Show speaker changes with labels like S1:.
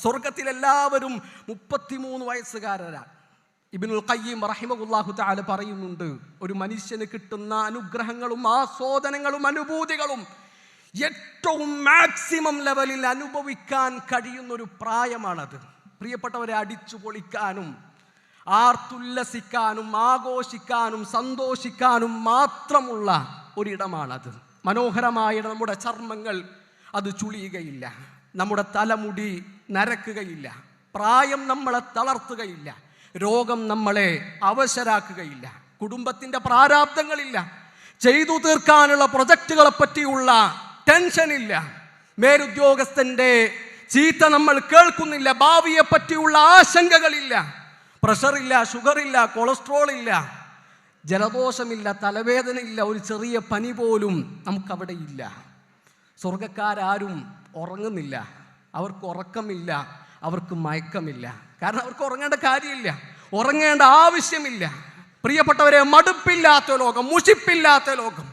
S1: സ്വർഗത്തിലെല്ലാവരും 33 വയസ്സുകാരാണ്. ഇബ്നുൽ ഖയ്യിം റഹിമഹുല്ലാഹു തആല പറയുന്നുണ്ട്, ഒരു മനുഷ്യന് കിട്ടുന്ന അനുഗ്രഹങ്ങളും ആസ്വാദനങ്ങളും അനുഭൂതികളും ഏറ്റവും മാക്സിമം ലെവലിൽ അനുഭവിക്കാൻ കഴിയുന്നൊരു പ്രായമാണത്. പ്രിയപ്പെട്ടവരെ, അടിച്ചു പൊളിക്കാനും ആർത്തുല്ലസിക്കാനും ആഘോഷിക്കാനും സന്തോഷിക്കാനും മാത്രമുള്ള ഒരിടമാണത്. മനോഹരമായ നമ്മുടെ ചർമ്മങ്ങൾ അത് ചുളിയുകയില്ല, നമ്മുടെ തലമുടി നരക്കുകയില്ല, പ്രായം നമ്മളെ തളർത്തുകയില്ല, രോഗം നമ്മളെ അവശരാക്കുകയില്ല, കുടുംബത്തിൻ്റെ പ്രാരാബ്ദങ്ങളില്ല, ചെയ്തു തീർക്കാനുള്ള പ്രൊജക്റ്റുകളെ പറ്റിയുള്ള ടെൻഷനില്ല, മേലുദ്യോഗസ്ഥൻ്റെ ചീത്ത നമ്മൾ കേൾക്കുന്നില്ല, ഭാവിയെ പറ്റിയുള്ള ആശങ്കകളില്ല, പ്രഷറില്ല, ഷുഗറില്ല, കൊളസ്ട്രോൾ ഇല്ല, ജലദോഷമില്ല, തലവേദനയില്ല, ഒരു ചെറിയ പനി പോലും നമുക്കവിടെ ഇല്ല. സ്വർഗക്കാരും ഉറങ്ങുന്നില്ല, അവർക്ക് ഉറക്കമില്ല, അവർക്ക് മയക്കമില്ല. കാരണം അവർക്ക് ഉറങ്ങേണ്ട കാര്യമില്ല, ഉറങ്ങേണ്ട ആവശ്യമില്ല. പ്രിയപ്പെട്ടവരെ, മടുപ്പില്ലാത്ത ലോകം, മുഷിപ്പില്ലാത്ത ലോകം,